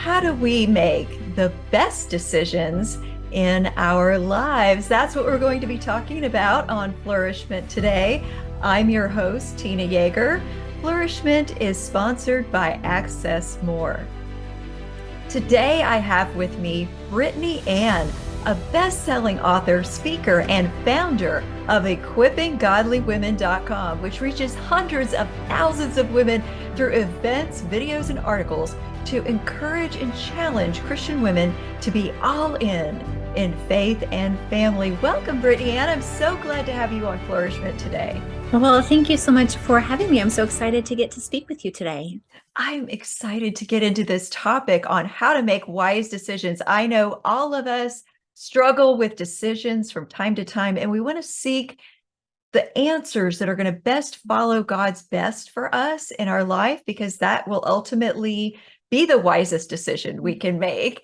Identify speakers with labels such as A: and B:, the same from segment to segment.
A: how do we make the best decisions in our lives? That's what we're going to be talking about on Flourish-Meant today. I'm your host, Tina Yeager. Flourish-Meant is sponsored by Access More. Today, I have with me Brittany Ann, a best-selling author, speaker, and founder of equippinggodlywomen.com, which reaches hundreds of thousands of women through events, videos, and articles to encourage and challenge Christian women to be all in faith and family. Welcome, Brittany Ann. I'm so glad to have you on Flourish-Meant today.
B: Well, thank you so much for having me. I'm so excited to get to speak with you today.
A: I'm excited to get into this topic on how to make wise decisions. I know all of us struggle with decisions from time to time, and we want to seek the answers that are going to best follow God's best for us in our life, because that will ultimately be the wisest decision we can make.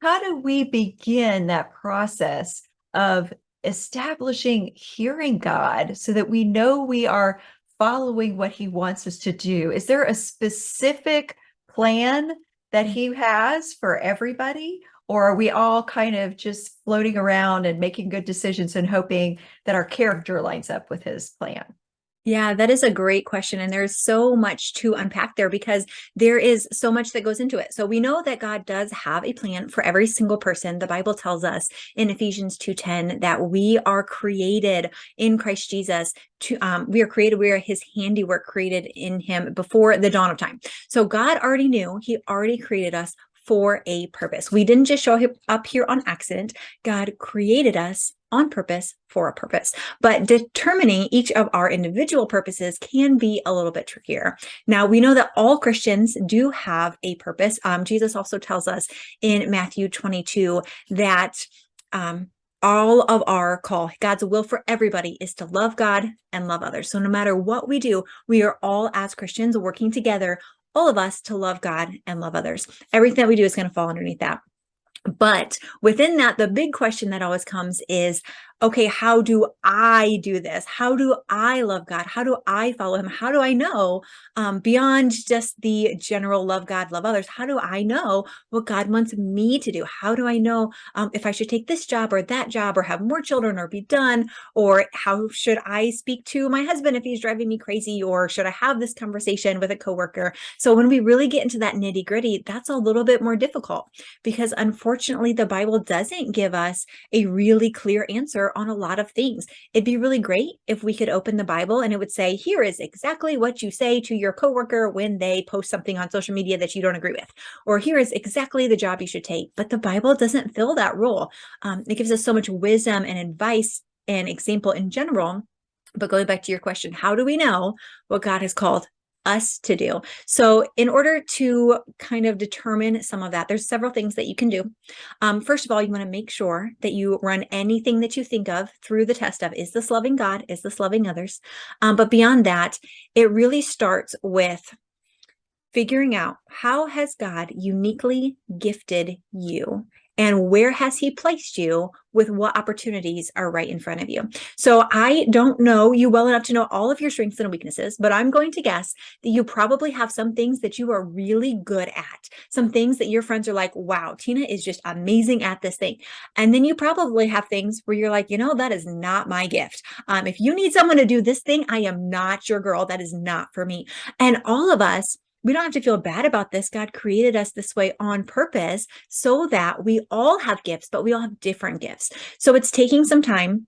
A: How do we begin that process of establishing hearing God so that we know we are following what he wants us to do? Is there a specific plan that he has for everybody? Or are we all kind of just floating around and making good decisions and hoping that our character lines up with his plan?
B: Yeah, that is a great question. And there's so much to unpack there because there is so much that goes into it. So we know that God does have a plan for every single person. The Bible tells us in Ephesians 2:10 that we are created in Christ Jesus to we are his handiwork, created in him before the dawn of time. So God already knew, he already created us for a purpose. We didn't just show up here on accident. God created us on purpose for a purpose. But determining each of our individual purposes can be a little bit trickier. Now, we know that all Christians do have a purpose. Jesus also tells us in Matthew 22 that all of our call, God's will for everybody, is to love God and love others. So no matter what we do, we are all, as Christians, working together, all of us, to love God and love others. Everything that we do is going to fall underneath that. But within that, the big question that always comes is, okay, how do I do this? How do I love God? How do I follow him? How do I know, beyond just the general love God, love others, how do I know what God wants me to do? How do I know if I should take this job or that job or have more children or be done? Or how should I speak to my husband if he's driving me crazy? Or should I have this conversation with a coworker? So when we really get into that nitty gritty, that's a little bit more difficult, because unfortunately, the Bible doesn't give us a really clear answer on a lot of things. It'd be really great if we could open the Bible and it would say, here is exactly what you say to your coworker when they post something on social media that you don't agree with, or here is exactly the job you should take. But the Bible doesn't fill that role. It gives us so much wisdom and advice and example in general. But going back to your question, how do we know what God has called us to do? So in order to kind of determine some of that, there's several things that you can do. First of all, you want to make sure that you run anything that you think of through the test of, is this loving God? Is this loving others? But beyond that, it really starts with figuring out, how has God uniquely gifted you? And where has he placed you with what opportunities are right in front of you? So I don't know you well enough to know all of your strengths and weaknesses, but I'm going to guess that you probably have some things that you are really good at, some things that your friends are like, wow, Tina is just amazing at this thing. And then you probably have things where you're like, that is not my gift. If you need someone to do this thing, I am not your girl. That is not for me. And all of us, we don't have to feel bad about this. God created us this way on purpose so that we all have gifts, but we all have different gifts. So it's taking some time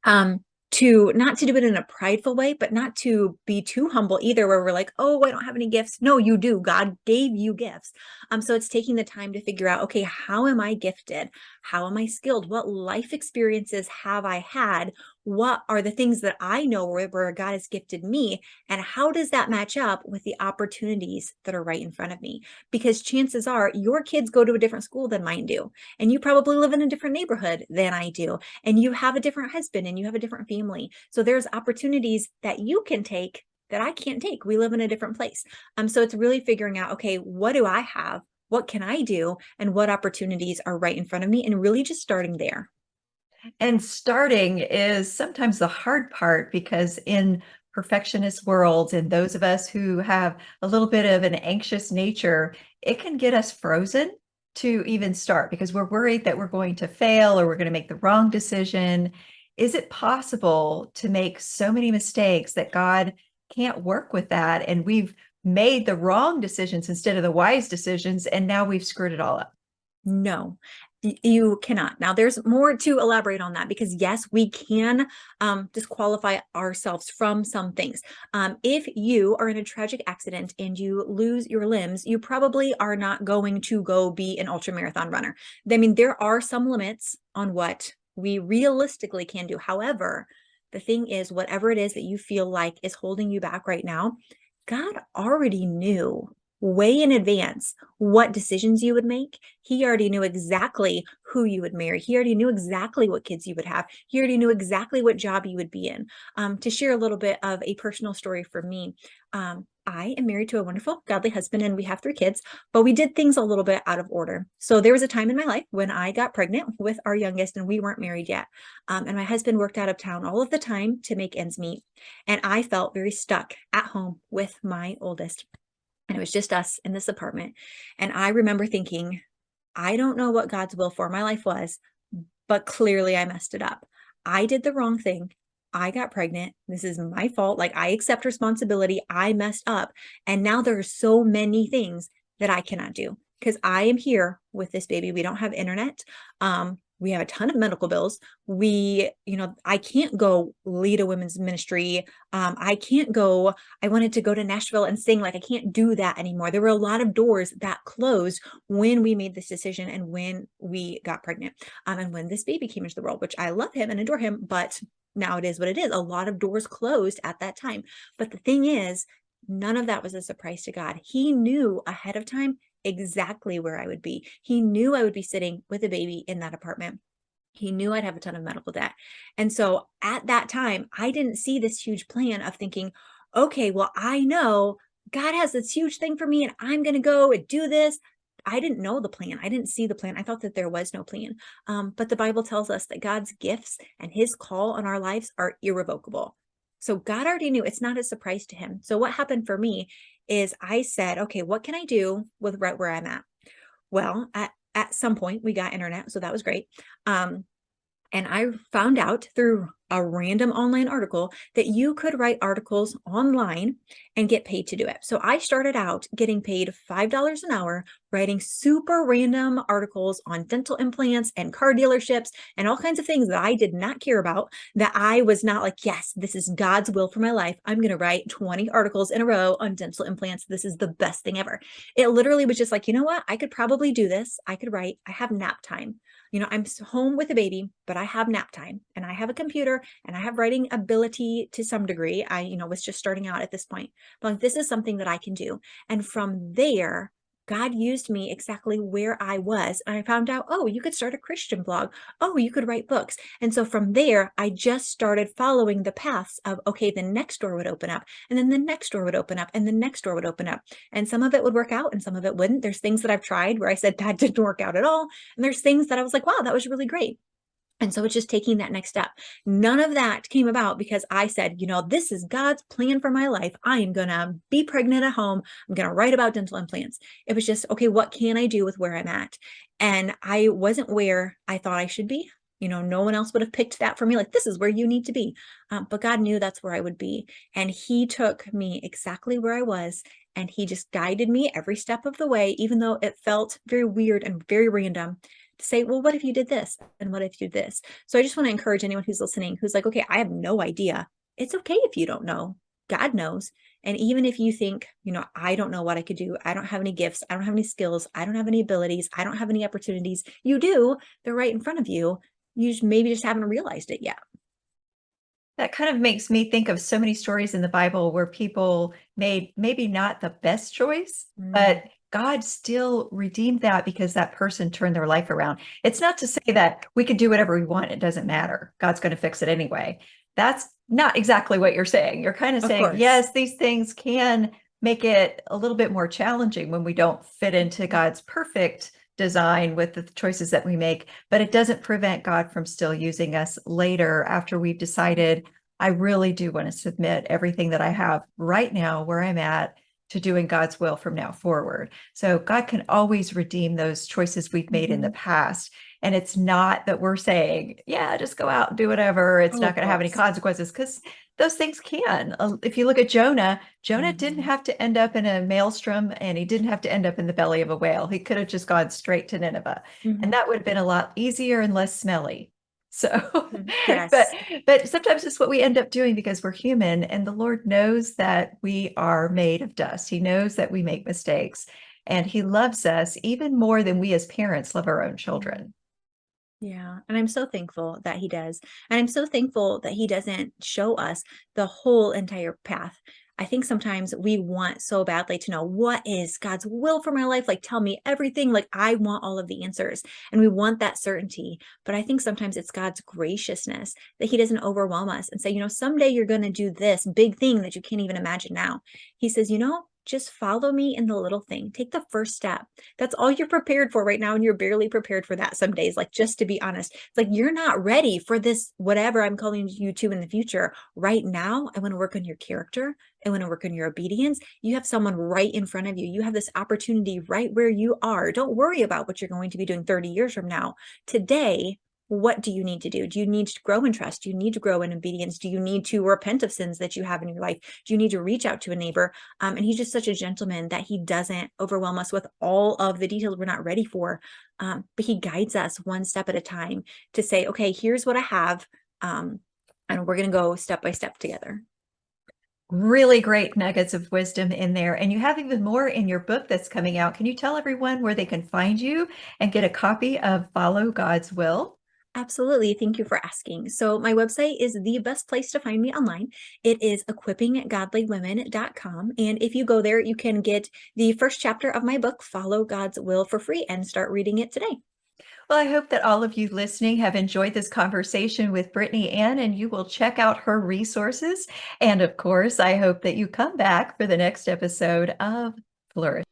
B: to not to do it in a prideful way, but not to be too humble either, where we're like, oh, I don't have any gifts. No, you do. God gave you gifts. So it's taking the time to figure out, okay, how am I gifted? How am I skilled? What life experiences have I had? What are the things that I know where God has gifted me? And how does that match up with the opportunities that are right in front of me? Because chances are your kids go to a different school than mine do. And you probably live in a different neighborhood than I do. And you have a different husband and you have a different family. So there's opportunities that you can take that I can't take. We live in a different place. So it's really figuring out, okay, what do I have? What can I do? And what opportunities are right in front of me? And really just starting there.
A: And starting is sometimes the hard part, because in perfectionist worlds and those of us who have a little bit of an anxious nature, it can get us frozen to even start because we're worried that we're going to fail or we're going to make the wrong decision. Is it possible to make so many mistakes that God can't work with that? And we've made the wrong decisions instead of the wise decisions, and now we've screwed it all up.
B: No, you cannot. Now, there's more to elaborate on that because, yes, we can disqualify ourselves from some things. If you are in a tragic accident and you lose your limbs, you probably are not going to go be an ultramarathon runner. I mean, there are some limits on what we realistically can do. However, the thing is, whatever it is that you feel like is holding you back right now, God already knew way in advance what decisions you would make. He already knew exactly who you would marry. He already knew exactly what kids you would have. He already knew exactly what job you would be in. To share a little bit of a personal story for me, I am married to a wonderful, godly husband, and we have 3 kids, but we did things a little bit out of order. So there was a time in my life when I got pregnant with our youngest, and we weren't married yet. And my husband worked out of town all of the time to make ends meet. And I felt very stuck at home with my oldest. And it was just us in this apartment. And I remember thinking, I don't know what God's will for my life was, but clearly I messed it up. I did the wrong thing. I got pregnant. This is my fault. Like, I accept responsibility. I messed up. And now there are so many things that I cannot do because I am here with this baby. We don't have internet. We have a ton of medical bills. I can't go lead a women's ministry. I can't go, I wanted to go to Nashville and sing. Like, I can't do that anymore. There were a lot of doors that closed when we made this decision and when we got pregnant. And when this baby came into the world, which I love him and adore him, but now it is what it is. A lot of doors closed at that time. But the thing is, none of that was a surprise to God. He knew ahead of time exactly where I would be. He knew I would be sitting with a baby in that apartment. He knew I'd have a ton of medical debt. And so at that time, I didn't see this huge plan of thinking, okay, well, I know God has this huge thing for me and I'm going to go and do this. I didn't know the plan. I didn't see the plan. I thought that there was no plan. But the Bible tells us that God's gifts and his call on our lives are irrevocable. So God already knew. It's not a surprise to him. So what happened for me is I said, okay, what can I do with right where I'm at? Well, at some point we got internet, so that was great. And I found out through a random online article that you could write articles online and get paid to do it. So I started out getting paid $5 an hour, writing super random articles on dental implants and car dealerships and all kinds of things that I did not care about, that I was not like, yes, this is God's will for my life. I'm going to write 20 articles in a row on dental implants. This is the best thing ever. It literally was just like, you know what? I could probably do this. I could write. I have nap time. I'm home with a baby, but I have nap time and I have a computer and I have writing ability to some degree. I was just starting out at this point, but like, this is something that I can do. And from there, God used me exactly where I was. And I found out, oh, you could start a Christian blog. Oh, you could write books. And so from there, I just started following the paths of, okay, the next door would open up and then the next door would open up and the next door would open up. And some of it would work out and some of it wouldn't. There's things that I've tried where I said that didn't work out at all. And there's things that I was like, wow, that was really great. And so it's just taking that next step. None of that came about because I said, this is God's plan for my life. I am going to be pregnant at home. I'm going to write about dental implants. It was just, okay, what can I do with where I'm at? And I wasn't where I thought I should be. No one else would have picked that for me. Like, this is where you need to be. But God knew that's where I would be. And he took me exactly where I was. And he just guided me every step of the way, even though it felt very weird and very random. To say, well, what if you did this? And what if you did this? So I just want to encourage anyone who's listening, who's like, okay, I have no idea. It's okay if you don't know. God knows. And even if you think, I don't know what I could do. I don't have any gifts. I don't have any skills. I don't have any abilities. I don't have any opportunities. You do. They're right in front of you. You maybe just haven't realized it yet.
A: That kind of makes me think of so many stories in the Bible where people made maybe not the best choice, but God still redeemed that because that person turned their life around. It's not to say that we can do whatever we want. It doesn't matter. God's going to fix it anyway. That's not exactly what you're saying. You're kind of saying, yes, these things can make it a little bit more challenging when we don't fit into God's perfect design with the choices that we make, but it doesn't prevent God from still using us later after we've decided I really do want to submit everything that I have right now, where I'm at, to doing God's will from now forward. So God can always redeem those choices we've made in the past. And it's not that we're saying, yeah, just go out and do whatever. It's
B: Oh,
A: not
B: of
A: going to have any
B: course.
A: consequences, because those things can. If you look at Jonah, Jonah didn't have to end up in a maelstrom, and he didn't have to end up in the belly of a whale. He could have just gone straight to Nineveh, and
B: Mhm.
A: that would have been a lot easier and less smelly. So, but
B: Yes.
A: but sometimes it's what we end up doing, because we're human, and the Lord knows that we are made of dust. He knows that we make mistakes, and he loves us even more than we as parents love our own children.
B: Yeah. And I'm so thankful that he does. And I'm so thankful that he doesn't show us the whole entire path. I think sometimes we want so badly to know, what is God's will for my life? Like, tell me everything. Like, I want all of the answers, and we want that certainty. But I think sometimes it's God's graciousness that he doesn't overwhelm us and say, someday you're going to do this big thing that you can't even imagine now. He says, just follow me in the little thing. Take the first step. That's all you're prepared for right now. And you're barely prepared for that some days. Like, just to be honest, it's like, you're not ready for this, whatever I'm calling you to in the future. Right now, I want to work on your character. I want to work on your obedience. You have someone right in front of you. You have this opportunity right where you are. Don't worry about what you're going to be doing 30 years from now. Today, what do you need to do? Do you need to grow in trust? Do you need to grow in obedience? Do you need to repent of sins that you have in your life? Do you need to reach out to a neighbor? And he's just such a gentleman that he doesn't overwhelm us with all of the details we're not ready for. But he guides us one step at a time to say, okay, here's what I have. And we're going to go step by step together.
A: Really great nuggets of wisdom in there. And you have even more in your book that's coming out. Can you tell everyone where they can find you and get a copy of Follow God's Will?
B: Absolutely. Thank you for asking. So my website is the best place to find me online. It is equippinggodlywomen.com. And if you go there, you can get the first chapter of my book, Follow God's Will, for free and start reading it today.
A: Well, I hope that all of you listening have enjoyed this conversation with Brittany Ann, and you will check out her resources. And of course, I hope that you come back for the next episode of Flourish.